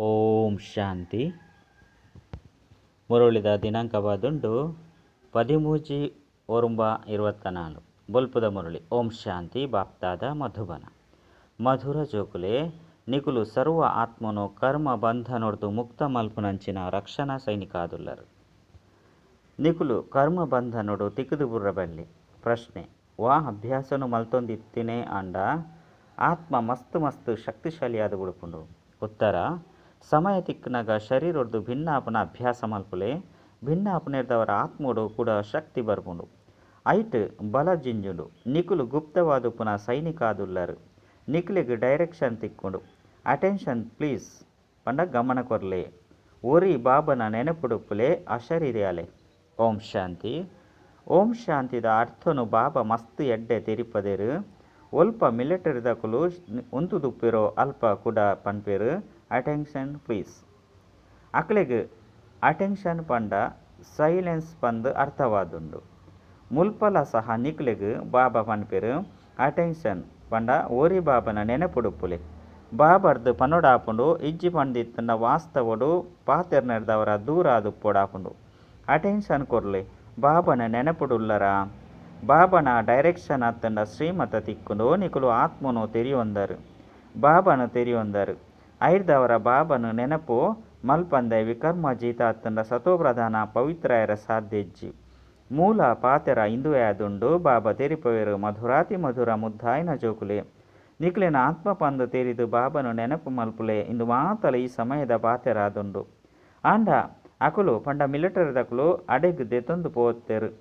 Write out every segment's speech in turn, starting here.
ಓಂ ಶಾಂತಿ. ಮುರುಳಿದ ದಿನಾಂಕವಾದುಂಡು 13/24 ಬೊಲ್ಪುದ ಮುರುಳಿ. ಓಂ ಶಾಂತಿ. ಬಾಪ್ತಾದ ಮಧುಬನ. ಮಧುರ ಜೋಕುಲೆ ನಿಕುಲು ಸರ್ವ ಆತ್ಮನು ಕರ್ಮ ಬಂಧನೊಡ್ದು ಮುಕ್ತ ಮಲ್ಪುನಂಚಿನ ರಕ್ಷಣಾ ಸೈನಿಕಾದುಲ್ಲರು. ನಿಕುಲು ಕರ್ಮ ಬಂಧನೊಡು ತಿಕ್ಕದು ಬುರ್ರಬಲ್ಲಿ. ಪ್ರಶ್ನೆ: ವಾ ಅಭ್ಯಾಸನು ಮಲ್ತೊಂದಿತ್ತಿನೇ ಅಂಡ ಆತ್ಮ ಮಸ್ತ್ ಮಸ್ತ್ ಶಕ್ತಿಶಾಲಿಯಾದ ಉಡುಪುಂಡು. ಉತ್ತರ: ಸಮಯ ತಿಕ್ಕನಾಗ ಶರೀರೊಡ್ದು ಭಿನ್ನಾಪನ ಅಭ್ಯಾಸ ಮಲ್ಪುಲೆ ಭಿನ್ನಾಪನೆರ್ದವರ ಆತ್ಮೋಡು ಕೂಡ ಶಕ್ತಿ ಬರ್ಪುಂಡು. ಐಟ್ ಬಲ ಜಿಂಜುಂಡು. ನಿಕುಲು ಗುಪ್ತವಾದುಪುನ ಸೈನಿಕಾದುಲ್ಲರು. ನಿಕುಲಿಗೆ ಡೈರೆಕ್ಷನ್ ತಿಕ್ಕುಂಡು. ಅಟೆನ್ಷನ್ ಪ್ಲೀಸ್ ಪಂಡ ಗಮನ ಕೊರ್ಲೆ. ಒರಿ ಬಾಬನ ನೆನಪುಡುಪುಲೆ ಅಶರೀರ್ಯಾಲೆ. ಓಂ ಶಾಂತಿ. ಓಂ ಶಾಂತಿದ ಅರ್ಥನು ಬಾಬಾ ಮಸ್ತ್ ಎಡ್ಡೆ ತೆರಿಪದೇರು. ಒಲ್ಪ ಮಿಲಿಟರಿದಕುಲು ಉಂತುದುಪ್ಪಿರೋ ಅಲ್ಪ ಕೂಡ ಪನ್ಪೇರು ಅಟೆನ್ಷನ್ ಪ್ಲೀಸ್. ಅಕ್ಲೆಗ್ ಅಟೆನ್ಷನ್ ಪಂಡ ಸೈಲೆನ್ಸ್ ಪಂದ್ ಅರ್ಥವಾದುಂಡು. ಮುಲ್ಪಲ ಸಹ ನಿಕ್ಲೆಗ್ ಬಾಬಾ ಪನ್ಪೇರು ಅಟೆನ್ಷನ್ ಪಂಡ ಓರಿ ಬಾಬನ ನೆನಪುಡುಪುಲೆ. ಬಾಬರ್ದು ಪನೊಡಾಪುಂಡು ಇಜ್ಜಿ ಪಂಡಿತ್ತನ ವಾಸ್ತವಡು ಪಾತೆರ್ನೆರ್ದವರ ದೂರ ಆದುಪ್ಪೊಡಾಪುಂಡು. ಅಟೆನ್ಷನ್ ಕೊರ್ಲೆ ಬಾಬನ ನೆನಪುಡುಲ್ಲರ. ಬಾಬನ ಡೈರೆಕ್ಷನ್ ಅತ್ತಂಡ ಶ್ರೀಮತ ತಿಕ್ಕುಂಡು ನಿಕುಲು ಆತ್ಮನು ತೆರಿಯೊಂದರು ಬಾಬನು ತೆರಿಯೊಂದರು. ಐರ್ದವರ ಬಾಬನು ನೆನಪು ಮಲ್ಪಂದೆ ವಿಕರ್ಮ ಜೀತ ಅತ್ತಂಡ ಸತೋಪ್ರಧಾನ ಪವಿತ್ರಾಯರ ಸಾಧ್ಯಜ್ಜಿ ಮೂಲ ಪಾತೆರ ಇಂದುವೆ ಆದುಂಡು. ಬಾಬಾ ತೆರಿಪವೇರು ಮಧುರಾತಿ ಮಧುರ ಮುದ್ದಾಯಿನ ಜೋಕುಲೆ. ನಿಕ್ಲಿನ ಆತ್ಮ ಪಂದು ತೆರಿದು ಬಾಬನು ನೆನಪು ಮಲ್ಪುಲೆ ಇಂದು ಮಾತಲ ಈ ಸಮಯದ ಪಾತೆರ ಆದುಂಡು. ಆಂಡ ಅಕುಲು ಪಂಡ ಮಿಲಿಟರಿದಕುಲು ಅಡೆಗ್ ದೆತೊಂದು ಪೋತೆರು.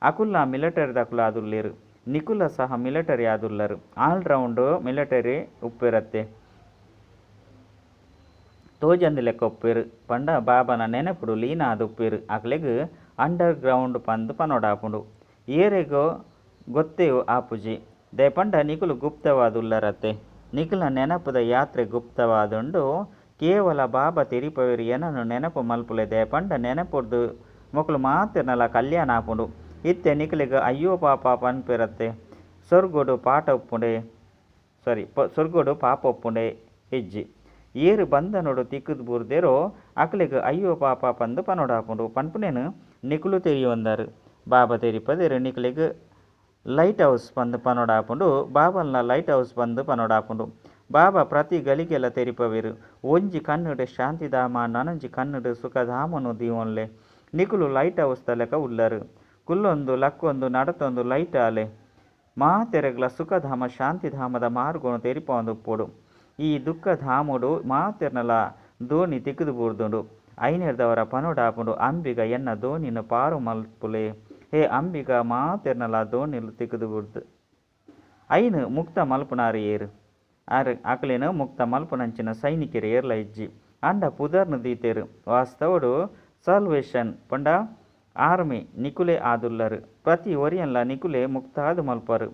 ಅಕುಲ್ನ ಮಿಲಿಟರಿದಕುಲು ಆದುಲ್ಲೇರು. ನಿಕುಲ ಸಹ ಮಿಲಿಟರಿ ಆದುಲ್ಲರು. ಆಲ್ರೌಂಡು ಮಿಲಿಟರಿ ಉಪ್ಪಿರತ್ತೆ ತೋಜಂದು ಲೆಕ್ಕ ಉಪ್ಪೇರು ಪಂಡ ಬಾಬನ ನೆನಪುಡು ಲೀನ ಆದುಪ್ಪೇರು. ಅಕ್ಲೆಗ್ ಅಂಡರ್ ಗ್ರೌಂಡ್ ಪಂದು ಪನೊಡಾಪುಂಡು. ಏರೆಗೋ ಗೊತ್ತೇವು ಆಪುಜಿ ದೇ ಪಂಡ ನಿಕುಲು ಗುಪ್ತವಾದುಲ್ಲರತ್ತೆ. ನಿಕುಲ ನೆನಪುದ ಯಾತ್ರೆ ಗುಪ್ತವಾದುಂಡು. ಕೇವಲ ಬಾಬಾ ತೆರಿಪವೇರು ಏನನ್ನು ನೆನಪು ಮಲ್ಪುಲೆ ದೇ ಪಂಡ ನೆನಪುಡ್ದು ಮೊಕಲು ಮಾತಿರ್ನಲ ಕಲ್ಯಾಣ ಆಪುಂಡು. ಇತ್ತೆ ನಿಕಲಿಗೆ ಅಯ್ಯೋ ಪಾಪ ಪನ್ಪಿರತ್ತೆ. ಸ್ವರ್ಗೋಡು ಪಾಪ ಒಪ್ಪುಂಡೆ ಹೆಜ್ಜಿ ಏರು ಬಂಧನೋಡು ತಿಕ್ಕದು ಬುರ್ದೇರೋ ಅಕ್ಲೆಗ್ ಅಯ್ಯೋ ಪಾಪ ಪಂದು ಪನೊಡಾಪುಂಡು. ಪನ್ಪುನೇನು ನಿಕುಲು ತೆರಿಯೊಂದರು. ಬಾಬಾ ತೆರಿಪದೇರು ನಿಕಲಿಗ್ ಲೈಟ್ ಹೌಸ್ ಪಂದು ಪನೊಡಾಪುಂಡು. ಬಾಬಲ್ನ ಲೈಟ್ ಹೌಸ್ ಪಂದು ಪನೊಡಾಪುಂಡು. ಬಾಬಾ ಪ್ರತಿ ಗಲಿಗೆಲ್ಲ ತೆರಿಪವೇರು. ಒಂಜಿ ಕಣ್ಣುಡು ಶಾಂತಿಧಾಮ ನನಂಜಿ ಕಣ್ಣುಡು ಸುಖಧಾಮನು ದೀವೊನ್ಲೆ. ನಿಕುಲು ಲೈಟ್ ಹೌಸ್ ತಲೆಕ ಉಲ್ಲರು. ಕುಲ್ಲೊಂದು ಲಕ್ಕೊಂದು ನಡತೊಂದು ಲೈಟ್ ಆಲೆ ಮಾತೆರೆಗ್ಲ ಸುಖಧಾಮ ಶಾಂತಿಧಾಮದ ಮಾರ್ಗೋನು ತೆರಿಪೊಂದು ಉಪ್ಪುಡು. ಈ ದುಃಖಧಾಮುಡು ಮಾತೆರ್ನಲ ದೋಣಿ ತಿಕ್ಕದು ಬೂರ್ದುಂಡು. ಐನೆರ್ದವರ ಪನೊಡಾಪುಂಡು ಅಂಬಿಗ ಎನ್ನ ದೋಣಿನ ಪಾರು ಮಲ್ಪುಲೆ. ಹೇ ಅಂಬಿಗ ಮಾತೆರ್ನಲ ದೋಣಿಲು ತಿಕ್ಕದು ಬೂರ್ದು ಐನು ಮುಕ್ತ ಮಲ್ಪುನಾರು ಏರು. ಅಕ್ಲೇನು ಮುಕ್ತ ಮಲ್ಪುನಂಚಿನ ಸೈನಿಕರು ಏರ್ಲ ಇಜ್ಜಿ ಅಂಡ ಪುದರ್ನು ದೀತೆರು. ವಾಸ್ತವಡು ಸಲ್ವೇಷನ್ ಪಂಡ ಆರ್ಮಿ ನಿಕುಲೆ ಆದುಲ್ಲರು. ಪ್ರತಿ ಒರಿಯನ್ಲ ನಿಕುಲೆ ಮುಕ್ತಾದು ಮಲ್ಪರು.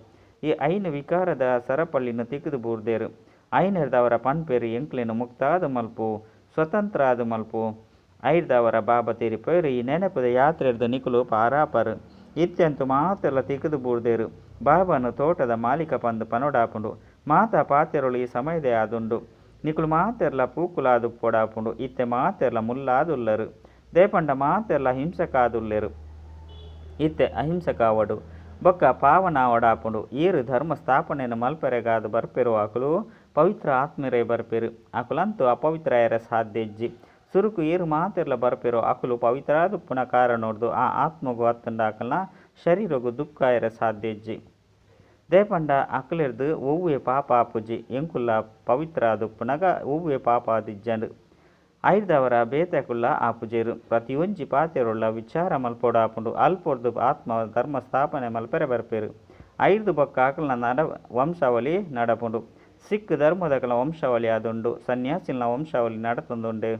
ಈ ಐನು ವಿಕಾರದ ಸರಪಳ್ಳಿನ ತಿಕ್ಕದು ಬೂರ್ದೇರು. ಐನೆರ್ದವರ ಪನ್ಪೇರು ಎಂಕ್ಲೇನು ಮುಕ್ತಾದು ಮಲ್ಪು ಸ್ವತಂತ್ರ ಆದು ಮಲ್ಪು. ಐರ್ದವರ ಬಾಬಾ ತೆರಿಪೇರು ಈ ನೆನಪುದ ಯಾತ್ರೆರ್ದು ನಿಕುಲು ಪಾರಾಪರು. ಇತ್ತೆಂತು ಮಾತೆಲ್ಲ ತಿಕ್ಕದು ಬೂರ್ದೇರು. ಬಾಬಾನು ತೋಟದ ಮಾಲೀಕ ಪಂದು ಪನೊಡಾಪುಂಡು. ಮಾತಾ ಪಾತೆರೊಳು ಈ ಸಮಯದೇ ಆದುಂಡು. ನಿಕುಲು ಮಾತೆರ್ಲ ಪೂಕುಲಾದು ಪೊಡಾಪುಂಡು. ಇತ್ತೆ ಮಾತೆರ್ಲ ಮುಲ್ಲಾದುಲ್ಲರು. ದೇಪಂಡ ಮಾತೆಲ್ಲ ಹಿಂಸಕಾದುಲ್ಲೆರು. ಇತ್ತೆ ಅಹಿಂಸಕಾವಡು ಬೊಕ್ಕ ಪಾವನಾವಡಾಪುಂಡು. ಏರು ಧರ್ಮ ಸ್ಥಾಪನೆಯನ್ನು ಮಲ್ಪೆರೆಗಾದು ಬರ್ಪೆರು ಅಕುಲು ಪವಿತ್ರ ಆತ್ಮರೇ ಬರ್ಪೆರು. ಅಕುಲಂತೂ ಅಪವಿತ್ರಾಯರ ಸಾಧ್ಯಜ್ಜಿ ಸುರುಕು ಏರು ಮಾತೆರ್ಲ ಬರ್ಪೆರು ಅಕುಲು ಪವಿತ್ರಾದುಪ್ಪುನ ಕಾರಣೋಡ್ದು ಆ ಆತ್ಮಗು ಅತ್ತಂಡ ಅಕಲ್ನ ಶರೀರಗು ದುಃಖಾಯರ ಸಾಧ್ಯಜ್ಜಿ ದೇಪಂಡ ಅಕಲೆರ್ದು ಒವ್ವೇ ಪಾಪ ಆಪುಜಿ ಎಂಕುಲ್ಲ ಪವಿತ್ರ ಆದುಪ್ಪುನಗ ಒವ್ವೇ ಪಾಪ ಆದಿಜ್ಜಂಡು. ಐರ್ದವರ ಬೇತಕುಲ್ಲ ಆಪುಜೇರು. ಪ್ರತಿಯೊಂಜಿ ಪಾತೆರುಳ್ಳ ವಿಚಾರ ಮಲ್ಪೊಡಾಪುಂಡು. ಅಲ್ಪೊರ್ದು ಆತ್ಮ ಧರ್ಮ ಸ್ಥಾಪನೆ ಮಲ್ಪೆರೆ ಬರ್ಪೇರು. ಐರ್ದು ಬೊಕ್ಕ ಅಕಲ್ನ ವಂಶಾವಳಿ ನಡಪುಂಡು. ಸಿಖ್ ಧರ್ಮದಕಲ ವಂಶಾವಳಿ ಆದುಂಡು. ಸನ್ಯಾಸಿಲ್ನ ವಂಶಾವಳಿ ನಡತೊಂದುಂಡು.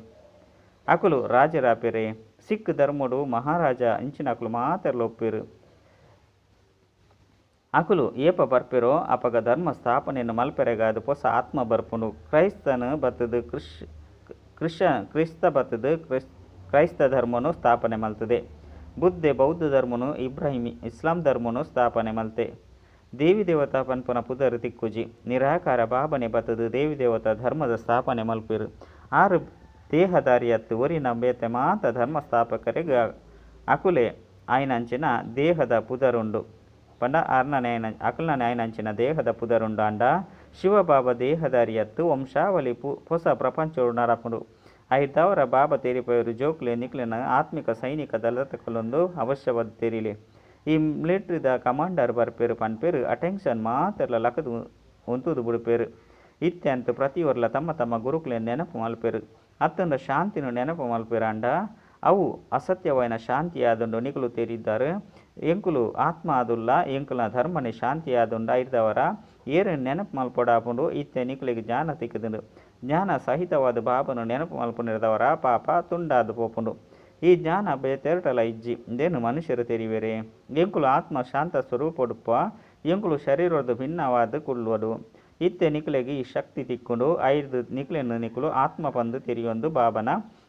ಅಕುಲು ರಾಜರಾಪೆರೆ. ಸಿಖ್ ಧರ್ಮಡು ಮಹಾರಾಜ ಇಂಚಿನ ಅಕುಲು ಮಾತೆರ್ಲ ಒಪ್ಪೇರು. ಅಕುಲು ಏಪ ಬರ್ಪೆರೋ ಅಪಗ ಧರ್ಮ ಸ್ಥಾಪನೆಯನ್ನು ಮಲ್ಪೆರೆಗಾದು ಪೊಸ ಆತ್ಮ ಬರ್ಪುಂಡು. ಕ್ರೈಸ್ತನು ಬತ್ತದು ಕ್ರಿಸ್ತ ಬತ್ತದು ಕ್ರೈಸ್ತ ಧರ್ಮನು ಸ್ಥಾಪನೆ ಮಲ್ತದೆ. ಬುದ್ಧೆ ಬೌದ್ಧ ಧರ್ಮನು ಇಬ್ರಾಹಿಂ ಇಸ್ಲಾಂ ಧರ್ಮನು ಸ್ಥಾಪನೆ ಮಲ್ತೆ. ದೇವಿ ದೇವತಾ ಪನ್ಪುನ ಪುದರ್ ತಿಕ್ಕುಜಿ ನಿರಾಕಾರ ಬಾಬನೆ ಬತ್ತದು ದೇವಿ ದೇವತಾ ಧರ್ಮದ ಸ್ಥಾಪನೆ ಮಲ್ಪೇರು. ಆರು ದೇಹದಾರಿಯತ್ತು ಒರಿನ ಬೇತೆ ಮಾತ ಧರ್ಮಸ್ಥಾಪಕರಿಗೆ ಅಕುಲೆ ಆಯ್ನಂಚಿನ ದೇಹದ ಪುದರುಂಡು ಪಂಡ ಅಕಲ್ನನೆ ಆಯ್ನಂಚಿನ ದೇಹದ ಪುದರುಂಡು ಅಂಡ ಶಿವಬಾಬಾ ದೇಹದಾರಿಯತ್ತು ವಂಶಾವಳಿ ಹೊಸ ಪ್ರಪಂಚವು ನರಪುಡು ಐದವರ ಬಾಬಾ ತೆರಿಪವರು ಜೋಕ್ಲೆ ನಿಕ್ಲಿನ ಆತ್ಮಿಕ ಸೈನಿಕ ದಳತಕಲೊಂದು ಅವಶ್ಯವಾದ ತೆರಿಲಿ ಈ ಮಿಲಿಟ್ರಿದ ಕಮಾಂಡರ್ ಬರ್ಪೇರು ಪನ್ಪೇರು ಅಟೆನ್ಷನ್ ಮಾತೆರ್ಲ ಲಕದು ಒಂತುದು ಬಿಡುಪೇರು ಇತ್ಯಂತ ಪ್ರತಿಯೊರ್ಲ ತಮ್ಮ ತಮ್ಮ ಗುರುಕುಲೆ ನೆನಪು ಮಲ್ಪೇರು ಅತ್ತಂದ ಶಾಂತಿನ ನೆನಪು ಮಲ್ಪೇರು ಅಂಡ ಅವು ಅಸತ್ಯವಾದ ಶಾಂತಿಯಾದುಂಡು ನಿಕುಲು ತೆರಿದ್ದಾರೆ ಎಂಕುಲು ಆತ್ಮ ಆದುಲ್ಲ ಎಂಕುಲ ಧರ್ಮನೆ ಶಾಂತಿಯಾದುಂಡ ಐದವರ ಏರು ನೆನಪು ಮಲ್ಪೊಡಾಪುಂಡು ಇತ್ತೆ ನಿಕುಲಿಗೆ ಜ್ಞಾನ ತಿಕ್ಕದುಂಡು ಜ್ಞಾನ ಸಹಿತವಾದ ಬಾಬನು ನೆನಪು ಮಲ್ಪುನಿರದವರ ಪಾಪ ತುಂಡಾದು ಪೋಪುಂಡು ಈ ಜ್ಞಾನ ಬೇತೆರಟಲ ಇಜ್ಜಿ ಇದೇನು ಮನುಷ್ಯರು ತೆರಿವೆರೆ ಎಂಕುಲು ಆತ್ಮ ಶಾಂತ ಸ್ವರೂಪಡುಪ್ಪ ಎಂಕುಲು ಶರೀರದ ಭಿನ್ನವಾದ ಕುಳ್ಳುವಡು ಇತ್ತೆ ನಿಕುಲೆಗೆ ಈ ಶಕ್ತಿ ತಿಕ್ಕೊಂಡು ಐದು ನಿಕುಲೆನ್ನು ನಿಕುಲು ಆತ್ಮ ಪಂದು ತೆರಿಯೊಂದು ಬಾಬನ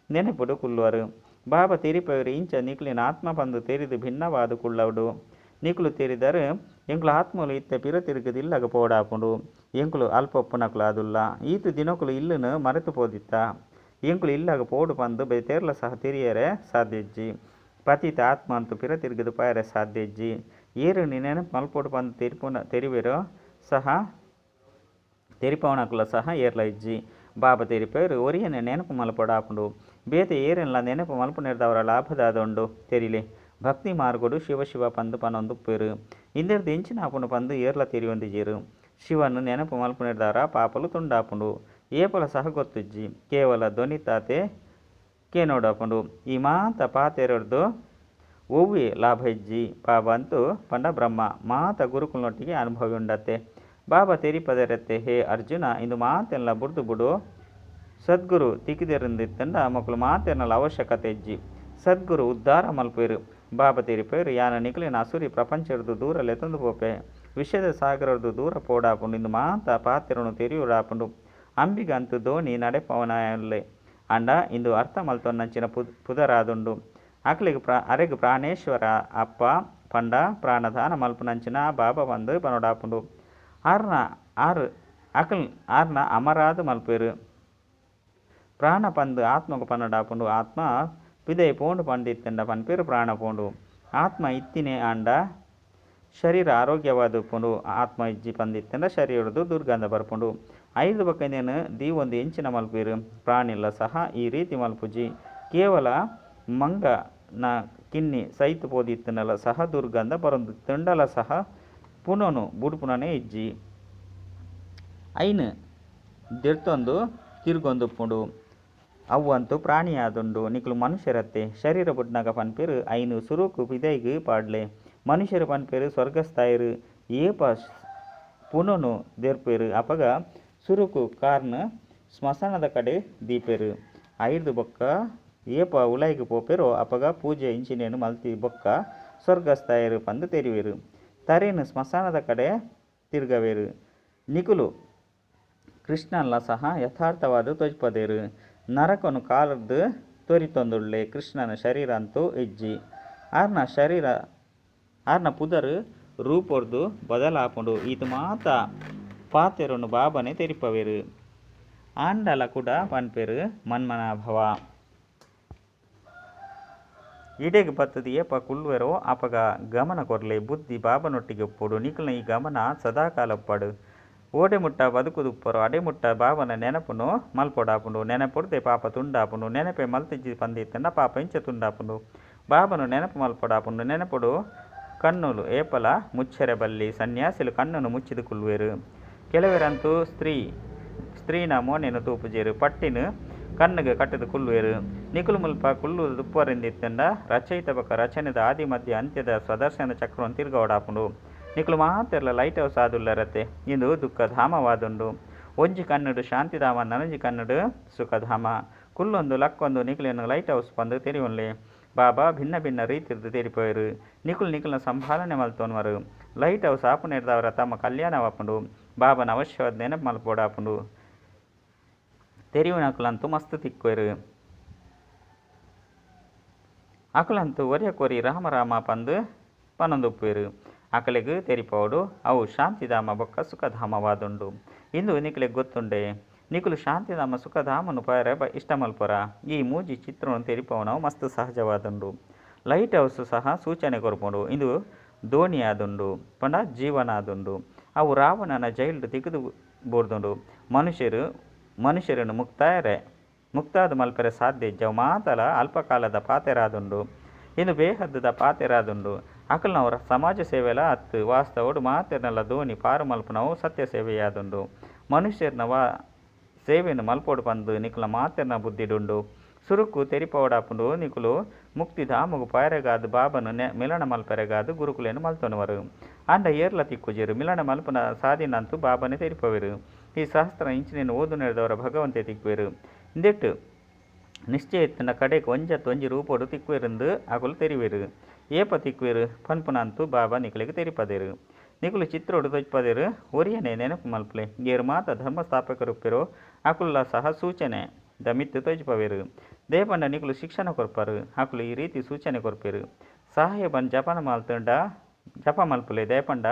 ನೆನಪುಡು ಕುಳ್ಳುವರು ಬಾಬಾ ತೆರಿಪವರು ಇಂಚ ನಿಕುಲಿನ ಆತ್ಮ ಪಂದು ತೆರಿದು ಭಿನ್ನವಾದ ಕುಳ್ಳವಡು ನಿಕುಲು ತೆರಿದರೆ ಎಂಕುಲು ಆತ್ಮಲು ಇತ್ತೆ ಪಿರ ತಿರುಗದಿಲ್ಲಗ ಪೋಡಾಪುಂಡು ಎಂಕುಲು ಅಲ್ಪೊಪ್ಪುನಕುಲು ಅದುಲ್ಲ ಈತು ದಿನಕುಲು ಇಲ್ಲನು ಮರೆತು ಪೋದಿತ್ತ ಎಂಕುಲು ಇಲ್ಲಾಗ ಪೋಡು ಪಂದು ಬೇತೆರ್ಲ ಸಹ ತೆರಿಯರೆ ಸಾಧ್ಯಜ್ಜಿ ಪತಿತ ಆತ್ಮ ಅಂತೂ ಪಿರ ತಿರುಗದು ಪಾಯರೆ ಸಾಧ್ಯಜ್ಜಿ ಏರು ನೆನಪು ಮಲ್ಪೋಡು ಪಂದು ತೆರಿವೆರೋ ಸಹ ತೆರಿಪವನಕುಲ ಸಹ ಏರ್ಲ ಇಜ್ಜಿ ಬಾಬಾ ತೆರಿಪೇರು ಒರಿಯನೆ ನೆನಪು ಮಲ್ಪೊಡಾಪುಂಡು ಬೇತೆ ಏರೆಲ್ಲ ನೆನಪು ಮಲ್ಪುನಿರ್ದವರ ಲಾಭದಾದೊಂಡು ತೆರಿಲೆ ಭಕ್ತಿ ಮಾರ್ಗೊಡು ಶಿವ ಶಿವ ಪಂದು ಪನೊಂದು ಪೇರು ಇಂದೆರ್ದು ಇಂಚಿನ ಆಪುಂಡು ಪಂದು ಏರ್ಲ ತೆರಿಯೊಂದಿಜೀರು ಶಿವನ್ನು ನೆನಪು ಮಲ್ಪುನಿರ್ದವರ ಪಾಪಲು ತುಂಡಾಪುಂಡು ಏಪಲ ಸಹ ಗೊತ್ತುಜ್ಜಿ ಕೇವಲ ಧ್ವನಿತಾತೆ ಕೇನೋಡಾಪುಂಡು ಈ ಮಾತ ಪಾತೆರಡ್ದು ಒವ್ವೆ ಲಾಭ ಇಜ್ಜಿ ಬಾಬಾ ಅಂತೂ ಪಂಡ ಬ್ರಹ್ಮ ಮಾತ ಗುರುಕುಲನೊಟ್ಟಿಗೆ ಅನುಭವ ಉಂಡತ್ತೆ ಬಾಬಾ ತೆರಿಪದರತ್ತೆ ಹೇ ಅರ್ಜುನ ಇಂದು ಮಾತೆಲ್ಲ ಬುಡ್ದು ಬಿಡು ಸದ್ಗುರು ತಿಕ್ಕಿದರಿಂದಿತ್ತಂಡ ಮಕ್ಕಳು ಮಾತೆರ್ನಲ್ಲ ಅವಶ್ಯಕತೆ ಇಜ್ಜಿ ಸದ್ಗುರು ಉದ್ಧಾರ ಮಲ್ಪೇರು ಬಾಬಾ ತೆರಿಪೇರು ಯಾನ ನಿಕಲಿನ ಅಸುರಿ ಪ್ರಪಂಚರದು ದೂರಲ್ಲೇ ತಂದು ಪೋಪೆ ವಿಷಯದ ಸಾಗರದು ದೂರ ಪೋಡಾಪುಂಡು ಇಂದು ಮಾತ ಪಾತೆರನು ತೆರಿಯುಡಾಪುಂಡು ಅಂಬಿಗಂತೂ ಧೋನಿ ನಡೆಪವನಲ್ಲೇ ಅಂಡ ಇಂದು ಅರ್ಥ ಮಲ್ತೊನ್ನಂಚಿನ ಪುದರಾದುಂಡು ಅಕ್ಲಿಗೆ ಅರೆಗೆ ಪ್ರಾಣೇಶ್ವರ ಅಪ್ಪ ಪಂಡ ಪ್ರಾಣದಾನ ಮಲ್ಪುನಂಚಿನ ಬಾಬಾ ಬಂದು ಪನೋಡಾಪುಂಡು ಆರ್ನ ಅಮರಾದು ಮಲ್ಪೇರು ಪ್ರಾಣ ಪಂದು ಆತ್ಮకు ಪನ್ನಡಾಪುಂಡು ಆತ್ಮ ಪಿದೈ ಪೋಂಡು ಪಂಡಿತ್ತಂಡ ಪನ್ಪೇರು ಪ್ರಾಣ ಪೋಂಡು ಆತ್ಮ ಇತ್ತಿನೇ ಆಂಡ ಶರೀರ ಆರೋಗ್ಯವಾದ ಪುಂಡು ಆತ್ಮ ಇಜ್ಜಿ ಪಂದಿತ್ತಂಡ ಶರೀರದು ದುರ್ಗಂಧ ಬರ್ಪುಂಡು ಐದು ಬಕ್ಕನೇನು ದೀವೊಂದು ಎಂಚಿನ ಮಲ್ಪೇರು ಪ್ರಾಣಿಲ್ಲ ಸಹ ಈ ರೀತಿ ಮಲ್ಪುಜಿ ಕೇವಲ ಮಂಗ ನ ಕಿನ್ನಿ ಸೈತು ಪೋದಿತ್ತನಲ್ಲ ಸಹ ದುರ್ಗಂಧ ಬರೊಂದು ತಿಂಡಲ ಸಹ ಪುನನು ಬುಡುಪುನನೇ ಇಜ್ಜಿ ಐನು ದಿರ್ತೊಂದು ತಿರುಗೊಂದು ಪುಂಡು ಅವಂತೂ ಪ್ರಾಣಿಯಾದುಂಡು ನಿಕಲು ಮನುಷ್ಯರತ್ತೆ ಶರೀರ ಬುಡ್ನಾಗ ಪನ್ಪೇರು ಐನು ಸುರುಕು ಪಿದೈಗೆ ಪಾಡ್ಲೆ ಮನುಷ್ಯರು ಪನ್ಪೇರು ಸ್ವರ್ಗಸ್ಥಾಯರು ಏಪ ಪುನನು ದೆರ್ಪೇರು ಅಪಗ ಸುರುಕು ಕಾರ್ನ ಸ್ಮಶಾನದ ಕಡೆ ದೀಪೇರು ಐದು ಬೊಕ್ಕ ಏಪ ಉಲಾಯಿಗೆ ಪೋಪೇರು ಅಪಗ ಪೂಜೆ ಇಂಚಿನೇನು ಮಲ್ತಿ ಬೊಕ್ಕ ಸ್ವರ್ಗಸ್ಥಾಯರು ಪಂದು ತೆರಿವೇರು ತರೇನು ಸ್ಮಶಾನದ ಕಡೆ ತಿರುಗವೇರು ನಿಕುಲು ಕೃಷ್ಣಲ್ಲ ಸಹ ಯಥಾರ್ಥವಾದ ತೊಜ್ಪದೇರು ನರಕನು ಕಾಲದ್ದು ತೋರಿತೊಂದುಳ್ಳೆ ಕೃಷ್ಣನ ಶರೀರ ಅಂತೂ ಇಜ್ಜಿ ಆರ್ನ ಪುದರು ರೂಪೊರ್ದು ಬದಲಾಪುಂಡು ಇದು ಮಾತ ಪಾತೆರನು ಬಾಬನೆ ತೆರಿಪವೇರು ಆಂಡಲ ಕೂಡ ಪನ್ಪೇರು ಮನ್ಮನಾಭವ ಇಡೆಗೆ ಬತ್ತದು ಏಪ ಕುಳ್ವೆರೋ ಅಪಗ ಗಮನ ಕೊರ್ಲೆ ಬುದ್ಧಿ ಬಾಬನೊಟ್ಟಿಗೆ ಒಪ್ಪುಡು ನಿಕಲ್ನ ಈ ಗಮನ ಸದಾಕಾಲಪ್ಪಡು ಓಡೆ ಮುಟ್ಟ ಬದುಕುದುಪ್ಪರು ಅಡೆಮುಟ್ಟ ಬಾಬನ ನೆನಪುನು ಮಲ್ಪೊಡಾಪುಂಡು ನೆನಪುಡ್ದೆ ಪಾಪ ತುಂಡಾಪುಂಡು ನೆನಪೆ ಮಲ್ತಿಜ್ಜಿ ಪಂದಿತ್ತಂಡ ಪಾಪ ಇಂಚ ತುಂಡಾಪುಂಡು ಬಾಬನು ನೆನಪು ಮಲ್ಪೊಡಾಪುಂಡು ನೆನಪುಡು ಕಣ್ಣುಲು ಏಪಲ ಮುಚ್ಚರೆ ಬಲ್ಲಿ ಸನ್ಯಾಸಿಲು ಕಣ್ಣನ್ನು ಮುಚ್ಚಿದು ಕುಲ್ವೇರು ಕೆಲವರಂತೂ ಸ್ತ್ರೀನ ಮೋನೆನು ತೂಪುಜೇರು ಪಟ್ಟಿನ ಕಣ್ಣಿಗೆ ಕಟ್ಟದು ಕುಲ್ವೇರು ನಿಕುಲು ಮುಲ್ಪ ಕುಲ್ಲು ದುಪ್ಪರಿಂದಿತ್ತಂಡ ರಚಯಿತ ಬಕ ರಚನೆದ ಆದಿ ಮಧ್ಯ ಅಂತ್ಯದ ಸ್ವದರ್ಶನ ಚಕ್ರವನ್ನು ತಿರ್ಗವಡಾಪುಂಡು ನಿಕಲು ಮಾತೆರ್ಲ ಲೈಟ್ ಹೌಸ್ ಆದುಲ್ಲರತ್ತೆ ಇಂದು ದುಃಖಧಾಮವಾದುಂಡು ಒಂಜಿ ಕನ್ನಡು ಶಾಂತಿಧಾಮ ನನಂಜಿ ಕನ್ನಡು ಸುಖಧಾಮ ಕುಲ್ಲೊಂದು ಲಕ್ಕೊಂದು ನಿಕುಲಿನ ಲೈಟ್ ಹೌಸ್ ಪಂದು ತೆರಿವೊನ್ಲೆ ಬಾಬಾ ಭಿನ್ನ ಭಿನ್ನ ರೀತಿರ್ದು ತೆರಿಪೋಯರು ನಿಕುಲ್ನ ಸಂಭಾಲನೆ ಮಲ್ತೋನ್ವರು ಲೈಟ್ ಹೌಸ್ ಆಪುನೆರ್ದವರ ತಮ್ಮ ಕಲ್ಯಾಣವಾಪುಂಡು ಬಾಬನ ಅವಶ್ಯವಾದ ನೆನಪು ಮಲ್ಪೋಡಾಪುಂಡು ತೆರಿವಿನಕುಲಂತೂ ಮಸ್ತ್ ತಿಕ್ಕೋರು ಅಕುಲಂತೂ ಒರಿಯ ಕೋರಿ ರಾಮ ಪಂದು ಪನೊಂದುಪ್ಪೇರು ಅಕಲಿಗೆ ತೆರಿಪೋಡು ಅವು ಶಾಂತಿಧಾಮ ಬೊಕ್ಕ ಸುಖಧಾಮವಾದುಂಡು ಇಂದು ನಿಕಲಿಗೆ ಗೊತ್ತುಂಡೆ ನಿಕುಲು ಶಾಂತಿಧಾಮ ಸುಖಧಾಮನು ಪಾಯರೆ ಇಷ್ಟ ಮಲ್ಪರ. ಈ ಮೂಜಿ ಚಿತ್ರವನ್ನು ತೆರಿಪವನವು ಮಸ್ತ್ ಸಹಜವಾದುಂಡು. ಲೈಟ್ ಹೌಸ್ ಸಹ ಸೂಚನೆ ಕೊರ್ಪುಂಡು. ಇದು ದೋಣಿ ಆದುಂಡು ಪಂಡ ಜೀವನ ಆದುಂಡು. ಅವು ರಾವಣನ ಜೈಲ್ಡು ತೆಗೆದು ಬೋರ್ದುಂಡು. ಮನುಷ್ಯರನ್ನು ಮುಕ್ತಾದ ಮಲ್ಪರೆ ಸಾಧ್ಯ ಇಜ್ಜವು ಮಾತಲ ಅಲ್ಪಕಾಲದ ಪಾತೆರಾದುಂಡು. ಇದು ಬೇಹದ್ದದ ಪಾತೆರಾದುಂಡು. ಅಕಲ್ನವರ ಸಮಾಜ ಸೇವೆಲ ಹತ್ತು ವಾಸ್ತವಡು ಮಾತೆರ್ನಲ್ಲ ದೋಣಿ ಪಾರು ಮಲ್ಪನವು ಸತ್ಯ ಸೇವೆಯಾದುಂಡು. ಮನುಷ್ಯರ್ನ ಸೇವೆಯನ್ನು ಮಲ್ಪೋಡು ಪಂದು ನಿಕುಲ ಮಾತೆರ್ನ ಬುದ್ಧಿಡುಂಡು. ಸುರುಕು ತೆರಿಪವಡಾಪುಂಡು ನಿಕುಲು ಮುಕ್ತಿಧಾಮಗು ಪಾಯರೆಗಾದು ಬಾಬನು ಮಿಲನ ಮಲ್ಪರೆಗಾದು ಗುರುಕುಲೇನು ಮಲ್ತೊನುವರು. ಅಂಡ ಏರ್ಲ ತಿಕ್ಕುಜಿರು ಮಿಲನ ಮಲ್ಪನ ಸಾಧಿನಂತೂ ಬಾಬನೇ ತೆರಿಪವೆರು. ಈ ಶಾಸ್ತ್ರ ಇಂಚಿನ ಓದು ನಡೆದವರ ಭಗವಂತೆ ತಿಕ್ಕುವೆರು. ಇಂದೆಟ್ಟು ನಿಶ್ಚಯತ್ತಿನ ಕಡೆಗೆ ಒಂಜಿ ರೂಪೋಡು ತಿಕ್ಕುವೆರಂದು ಅಕುಲು ತೆರಿವೆರು. ಏಪ ತಿಕ್ಕುವೆರು ಪನ್ಪುನಂತೂ ಬಾಬಾ ನಿಕಲಿಗೆ ತೆರಿಪದೇರು. ನಿಕುಲು ಚಿತ್ರೋಡು ತೊಜ್ಪದೇರು ಒರಿಯನೇ ನೆನಪು ಮಲ್ಪಲೆ. ಏರು ಮಾತ ಧರ್ಮಸ್ಥಾಪಕರುಪ್ಪೆರೋ ಅಕುಲ್ಲ ಸಹ ಸೂಚನೆ ದಮಿತ್ತು ತೊಜ್ಪವೆರು. ದೇಪಂಡ ನಿಕುಲು ಶಿಕ್ಷಣ ಕೊರ್ಪರು ಅಕುಲು ಈ ರೀತಿ ಸೂಚನೆ ಕೊರ್ಪೆರು. ಸಾಹೇಬನ್ ಜಪ ಮಲ್ಪಲೆ ದೇಪಂಡ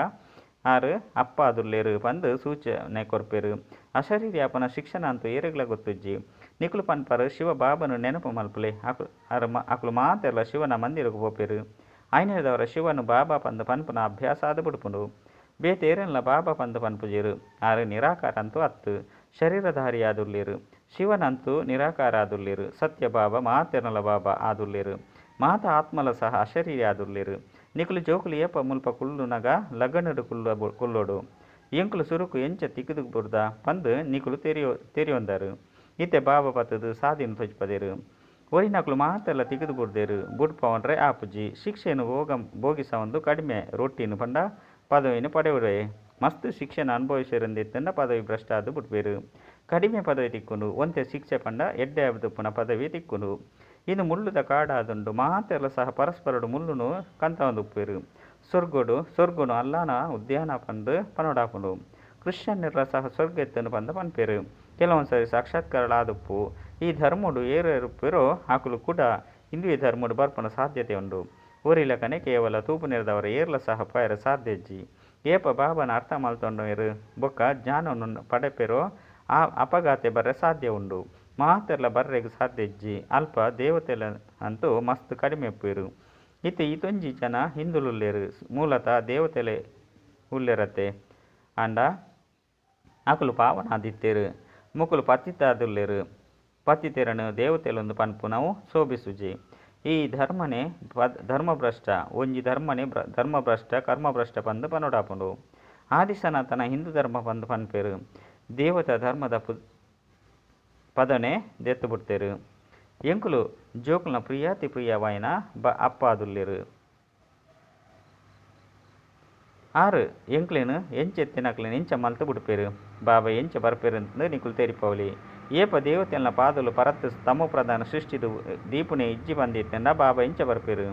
ಆರು ಅಪ್ಪ ಅದುರ್ಲೇರು ಪಂದು ಸೂಚನೆ ಕೊರ್ಪೆರು. ಅಶರೀರಿ ಅಪ್ಪನ ಶಿಕ್ಷಣ ಅಂತೂ ಏರೆಗ್ಲ ಗೊತ್ತುಜ್ಜಿ. ನಿಕುಲು ಪನ್ಪರು ಶಿವ ಬಾಬನು ನೆನಪು ಮಲ್ಪಲೆ ಅಕುಲು ಮಾತೆರ್ಲ ಶಿವನ ಮಂದಿರಕ್ಕೆ ಪೋಪೆರು. ಐನೇದವರ ಶಿವನು ಬಾಬಾ ಪಂದು ಪನ್ಪುನ ಅಭ್ಯಾಸ ಆದ ಬಿಡ್ಪುಂಡು. ಬೇತೇರೆಲ್ಲ ಬಾಬಾ ಪಂದು ಪನ್ಪುಜಿರು. ಆರು ನಿರಾಕಾರ ಅಂತೂ ಹತ್ತು ಶರೀರಧಾರಿ ಆದುರ್ಲೇರು. ಶಿವನಂತೂ ನಿರಾಕಾರ ಆದುರ್ಲೇರು. ಸತ್ಯ ಬಾಬಾ ಮಾತೆರ್ನಲ ಬಾಬಾ ಆದುರ್ಲೇರು. ಮಾತ ಆತ್ಮಲ ಸಹ ಅಶರೀರಿ ಆದುರ್ಲೇರು. ನಿಕುಲು ಜೋಕುಲು ಏಪ ಮುಲ್ಪ ಕುಳ್ಳುನಗ ಲಗಣಡು ಕುಲ್ಲೋಡು. ಎಂಕುಲು ಸುರುಕು ಎಂಚ ತಿಕ್ಕದು ಬುರ್ದ ಪಂದು ನಿಕುಲು ತೆರಿಯೊಂದರು. ಇತ್ತೆ ಬಾಬಾ ಪತ್ತದು ಸಾಧಿನ ತೊಜ್ಪದೇರು. ಒರಿನಕುಲು ಮಾತೆಲ್ಲ ತಿಗದು ಬುಡ್ದೇರು. ಬುಡ್ಪವನ್ರೆ ಆಪುಜಿ ಶಿಕ್ಷೆಯನ್ನು ಭೋಗಿಸವೊಂದು ಕಡಿಮೆ ರೊಟ್ಟಿನ ಪಂಡ ಪದವಿನ ಪಡೆಯುವೆ. ಮಸ್ತ್ ಶಿಕ್ಷೆನ ಅನುಭವಿಸಿರಂದಿತ್ತಂಡ ಪದವಿ ಭ್ರಷ್ಟ ಅದು ಬಿಡ್ಬೇರು. ಕಡಿಮೆ ಪದವಿ ತಿಕ್ಕುಂಡು ಒಂತೆ ಶಿಕ್ಷೆ ಪಂಡ ಎಡ್ಡೆ ಅಬ್ದುಪ್ಪುನ ಪದವಿ ತಿಕ್ಕುಂಡು. ಇನ್ನು ಮುಳ್ಳುದ ಕಾಡಾದುಂಡು ಮಾತೆಲ್ಲ ಸಹ ಪರಸ್ಪರಡು ಮುಳ್ಳುನು ಕಂತವಂದುಪ್ಪೇರು. ಸೊರ್ಗುನು ಅಲ್ಲಾನ ಉದ್ಯಾನ ಪಂದು ಪನೋಡಾಪುಂಡು. ಕ್ರಿಶ್ಚಿಯನ್ನೆಲ್ಲ ಸಹ ಸ್ವರ್ಗ ಎತ್ತನು ಪಂದ ಪನ್ಪೇರು. ಕೆಲವೊಂದ್ಸರಿ ಸಾಕ್ಷಾತ್ಕಾರಳಾದುಪ್ಪು. ಈ ಧರ್ಮುಡು ಏರುಪ್ಪೆರೋ ಆಕುಲು ಕೂಡ ಹಿಂದುವೆ ಧರ್ಮುಡು ಬರ್ಪನ ಸಾಧ್ಯತೆ ಉಂಡು. ಊರಿಲಕನೆ ಕೇವಲ ತೂಪು ನೆರೆದವರ ಏರ್ಲ ಸಹ ಪಾಯರ ಸಾಧ್ಯಜ್ಜಿ. ಏಪ ಬಾಬನ ಅರ್ಥ ಮಲ್ತೊಂಡರು ಬೊಕ್ಕ ಜ್ಞಾನವನ್ನು ಪಡೆಪೆರೋ ಆ ಅಪಘಾತೆ ಬರ್ರೆ ಸಾಧ್ಯ ಉಂಡು. ಮಾತೆರ್ಲ ಬರ್ರೆಗೆ ಸಾಧ್ಯಜ್ಜಿ. ಅಲ್ಪ ದೇವತೆಲ ಅಂತೂ ಮಸ್ತ್ ಕಡಿಮೆ ಎಪ್ಪೇರು. ಈ ತೊಂಜಿ ಜನ ಹಿಂದುಲುಲ್ಲೇರು. ಮೂಲತಃ ದೇವತೆಲೆ ಉಲ್ಲೆರತೆ ಅಂಡ ಅಕುಲು ಪಾವನಾದಿತ್ತೇರು. ಮುಕುಲು ಪತಿತಾದುಲ್ಲೇರು. ಪತಿತೆರನು ದೇವತೆಲೊಂದು ಪನ್ಪು ನಾವು ಶೋಭಿಸುಜಿ. ಈ ಧರ್ಮನೇ ಧರ್ಮಭ್ರಷ್ಟ ಒಂಜಿ ಧರ್ಮನೇ ಧರ್ಮಭ್ರಷ್ಟ ಕರ್ಮಭ್ರಷ್ಟ ಪಂದು ಪನೋಡಾಪುಂಡು. ಆದಿಸನಾತನ ಹಿಂದೂ ಧರ್ಮ ಪಂದು ಪನ್ಪೇರು. ದೇವತಾ ಧರ್ಮದ ಪದನೆ ದೆತ್ತು ಬಿಡ್ತೇರು. ಎಂಕುಲು ಜೋಕುಲ್ನ ಪ್ರಿಯಾತಿ ಪ್ರಿಯವಾಯಿನ ಅಪ್ಪ ಅದುಲ್ಲೇರು. ಆರು ಎಂಕ್ಲೇನು ಎಂಚೆತ್ತಿನಕ್ಲೇನು ಎಂಚ ಮಲ್ತು ಬಿಡ್ಪೇರು. ಬಾಬಾ ಎಂಚ ಬರ್ಪೇರು ಅಂತಂದು ನಿಕುಲು ತೆರಿಪವಲಿ. ಏಪ ದೇವತೆಲ್ನ ಪಾದಲು ಪರತ್ತು ತಮೋ ಪ್ರಧಾನ ಸೃಷ್ಟಿದು ದೀಪುನೆ ಇಜ್ಜಿ ಬಂದಿತ್ತಂಡ ಬಾಬಾ ಎಂಚ ಬರ್ಪೇರು.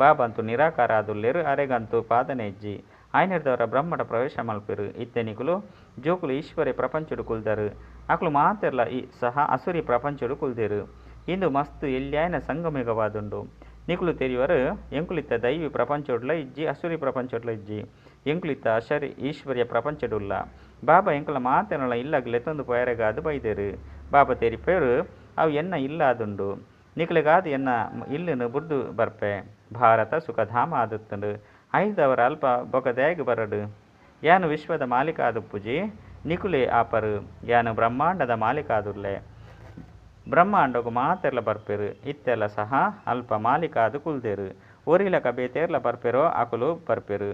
ಬಾಬಾ ಅಂತೂ ನಿರಾಕಾರ ಆದುಲ್ಲೇರು. ಅರೆಗಂತೂ ಪಾದನೆ ಇಜ್ಜಿ. ಆಯ್ನೆರ್ದವರ ಬ್ರಹ್ಮಟ ಪ್ರವೇಶ ಮಲ್ಪೇರು. ಇತ್ತೆ ನಿಕುಲು ಜೋಕುಲು ಈಶ್ವರೇ ಪ್ರಪಂಚಡು ಕುಲ್ದರು. ಅಕುಲು ಮಾತೆರ್ಲ ಸಹ ಅಸುರಿ ಪ್ರಪಂಚಡು ಕುಲ್ದೇರು. ಇಂದು ಮಸ್ತ್ ಎಲ್ಯಾಯ್ನ ಸಂಗಮಿಗವಾದುಂಡು. ನಿಕುಲು ತೆರಿವರು ಎಂಕುಲಿತ್ತ ದೈವಿ ಪ್ರಪಂಚೊಡ್ಲ ಇಜ್ಜಿ ಅಸುರಿ ಪ್ರಪಂಚೊಡ್ಲ ಇಜ್ಜಿ. ಎಂಕುಲಿತ್ತ ಈಶ್ವರ್ಯ ಪ್ರಪಂಚಡುಲ್ಲ. ಬಾಬಾ ಎಂಕುಲ ಮಾತೆರ್ನಲ ಇಲ್ಲಗ್ಲೆತ್ತೊಂದು ಪೊಯರೆಗಾದು ಬೈದೇರು. ಬಾಬಾ ತೆರಿಪೇರು ಅವು ಎನ್ನ ಇಲ್ಲ ಆದುಂಡು. ನಿಕಲಿಗಾದು ಎನ್ನ ಇಲ್ಲುನು ಬುಡ್ದು ಬರ್ಪೆ. ಭಾರತ ಸುಖಧಾಮ ಆದುತ್ತುಂಡು. ಐದವರ ಅಲ್ಪ ಬೊಕದ್ಯಾಗ ಬರಡು. ಯಾನು ವಿಶ್ವದ ಮಾಲೀಕ ಆದುಪ್ಪುಜಿ. ನಿಕುಲೆ ಆಪರು ಯಾನು ಬ್ರಹ್ಮಾಂಡದ ಮಾಲೀಕ ಆದುರ್ಲೆ. ಬ್ರಹ್ಮಾಂಡಗು ಮಾತೆರ್ಲ ಬರ್ಪೇರು. ಇತ್ತೆಲ್ಲ ಸಹ ಅಲ್ಪ ಮಾಲೀಕ ಆದು ಕುಲ್ದೇರು. ಒರಿಲಕ ಬೇತೇರ್ಲ ಬರ್ಪೆರೋ ಅಕುಲು ಬರ್ಪೇರು.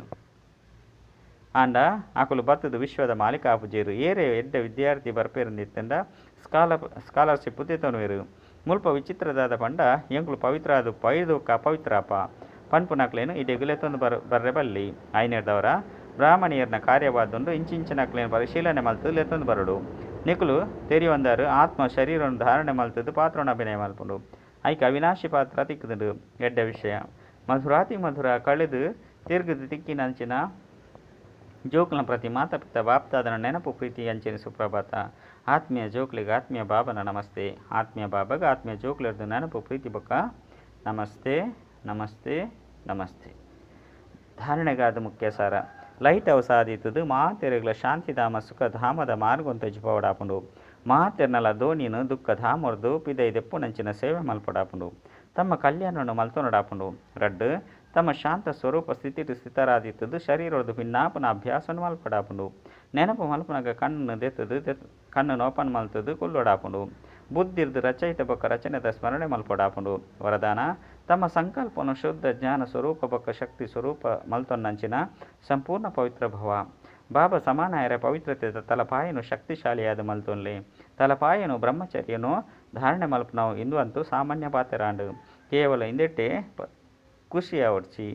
ಆಂಡ ಅಕುಲು ಬತ್ತದು ವಿಶ್ವದ ಮಾಲೀಕ ಆಪುಜೇರು. ಏರೆ ಎಡ್ಡ ವಿದ್ಯಾರ್ಥಿ ಬರ್ಪೇರಂದಿತ್ತಂಡ ಸ್ಕಾಲರ್ಶಿಪ್ ತಿತ್ತೊನುವೆರು. ಮುಲ್ಪ ವಿಚಿತ್ರದಾದ ಪಂಡ ಎಂಕುಲು ಪವಿತ್ರ ಅದು ಪೈದುಕ ಅಪವಿತ್ರಾಪ ಪನ್ಪುನಕ್ಲೇನು ಇದೆಗುಲೆತ್ತೊಂದು ಬರ್ರೆ ಬಲ್ಲಿ. ಐನೆರ್ದವರ ಬ್ರಾಹ್ಮಣಿಯರ್ನ ಕಾರ್ಯವಾದುಂಡು ಇಂಚಿಂಚಿನಕ್ಲೇನು ಪರಿಶೀಲನೆ ಮಲ್ತದು ಲೆತ್ತೊಂದು ಬರಡು. ನಿಕುಲು ತೆರಿಯೊಂದರು ಆತ್ಮ ಶರೀರವನ್ನು ಧಾರಣೆ ಮಲ್ತದು ಪಾತ್ರನ ಅಭಿನಯ ಮಲ್ಪುಂಡು. ಐಕ ಅವಿನಾಶಿ ಪಾತ್ರ ತಿಕ್ಕುದುಂಡು ಎಡ್ಡ ವಿಷಯ. ಮಧುರಾತಿ ಮಧುರ ಕಳೆದು ತಿರುಗುದು ತಿಕ್ಕಿನಂಚಿನ ಜೋಕುಲ್ನ ಪ್ರತಿ ಮಾತಾಪಿತ ಬಾಪ್ತಾದನ ನೆನಪು ಪ್ರೀತಿ ಅಂಚಿನ ಸುಪ್ರಭಾತ. ಆತ್ಮೀಯ ಜೋಕ್ಲಿಗೆ ಆತ್ಮೀಯ ಬಾಬನ ನಮಸ್ತೆ. ಆತ್ಮೀಯ ಬಾಬಾಗ ಆತ್ಮೀಯ ಜೋಕ್ಲರ್ದು ನೆನಪು ಪ್ರೀತಿ ಬೊಕ್ಕ ನಮಸ್ತೆ ನಮಸ್ತೆ ನಮಸ್ತೆ. ಧಾರಣೆಗಾದ ಮುಖ್ಯ ಸಾರ. Light house ಆದಿತ್ತದು ಮಾತೆರೆಗ್ಲ Shantidhama ಸುಖಧಾಮದ ಮಾರ್ಗೊಂತ ಜಿಪವಡಾಪುಂಡು. ಮಾತೆರ್ನಲ ಧೋನಿನು ದುಃಖ ಧಾಮರ್ದು ಪಿದೈದೆಪ್ಪು ನಂಚಿನ ಸೇವೆ ಮಲ್ಪಡಾಪುಂಡು ತಮ್ಮ ಕಲ್ಯಾಣವನ್ನು ಮಲ್ತೊನಡಾಪುಂಡು ರಡ್ಡು ತಮ್ಮ ಶಾಂತ ಸ್ವರೂಪ ಸ್ಥಿತಿ ಸ್ಥಿತರಾದಿತ್ತದು ಶರೀರದ ಭಿನ್ನಾಪನ ಅಭ್ಯಾಸವನ್ನು ಮಲ್ಪಡಾಪುಂಡು ನೆನಪು ಮಲ್ಪನಾಗ ಕಣ್ಣು ದೆತ್ತದು ಕಣ್ಣು ಓಪನ್ ಮಲ್ತದು ಕುಲ್ಲೊಡಾಪುಂಡು ಬುದ್ಧಿರ್ದು ರಚಯಿತ ಬೊಕ್ಕ ರಚನೆದ ಸ್ಮರಣೆ ಮಲ್ಪಡಾಪುಂಡು ವರದಾನ ತಮ್ಮ ಸಂಕಲ್ಪನು ಶುದ್ಧ ಜ್ಞಾನ ಸ್ವರೂಪ ಬೊಕ್ಕ ಶಕ್ತಿ ಸ್ವರೂಪ ಮಲ್ತೊನ್ನಂಚಿನ ಸಂಪೂರ್ಣ ಪವಿತ್ರ ಭವ ಬಾಬಾ ಸಮಾನಾಯರ ಪವಿತ್ರತೆ ತಲಪಾಯನು ಶಕ್ತಿಶಾಲಿಯಾದ ಮಲ್ತೊನ್ಲೆ ತಲಪಾಯನು ಬ್ರಹ್ಮಚರ್ಯನು ಧಾರಣೆ ಮಲ್ಪನವು ಇಂದು ಅಂತೂ ಸಾಮಾನ್ಯ ಪಾತೆರಾಂಡು ಕೇವಲ ಇಂದೆಟ್ಟೆ ಖುಷಿಯ ಒಡ್ಚಿ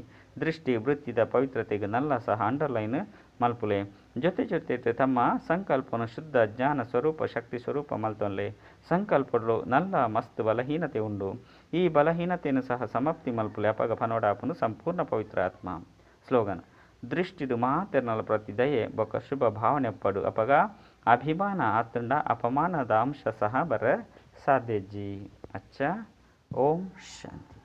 ದೃಷ್ಟಿ ವೃತ್ತಿದ ಪವಿತ್ರತೆಗೆ ನಲ್ಲ ಸಹ ಅಂಡರ್ಲೈನ್ ಮಲ್ಪುಲೆ ಜೊತೆ ತಮ್ಮ ಸಂಕಲ್ಪನು ಶುದ್ಧ ಜ್ಞಾನ ಸ್ವರೂಪ ಶಕ್ತಿ ಸ್ವರೂಪ ಮಲ್ತೊನ್ಲೆ ಸಂಕಲ್ಪಗಳು ನಲ್ಲ ಮಸ್ತ್ ಬಲಹೀನತೆ ಉಂಡು ಈ ಬಲಹೀನತೆಯನ್ನು ಸಹ ಸಮಾಪ್ತಿ ಮಲ್ಪುಲೆ ಅಪಗ ಪನೋಡಾಪನು ಸಂಪೂರ್ಣ ಪವಿತ್ರ ಆತ್ಮ ಸ್ಲೋಗನ್ ದೃಷ್ಟಿಡು ಮಾತೆರ್ನಲ ಪ್ರತಿ ದಯೆ ಬೊಕ್ಕ ಶುಭ ಭಾವನೆ ಪಡು ಅಪಗ ಅಭಿಮಾನ ಆತುಂಡ ಅಪಮಾನದ ಅಂಶ ಸಹ ಬರ ಸಾಧ್ಯಜ್ಜಿ ಅಚ್ಚ ಓಂ ಶಾಂತಿ.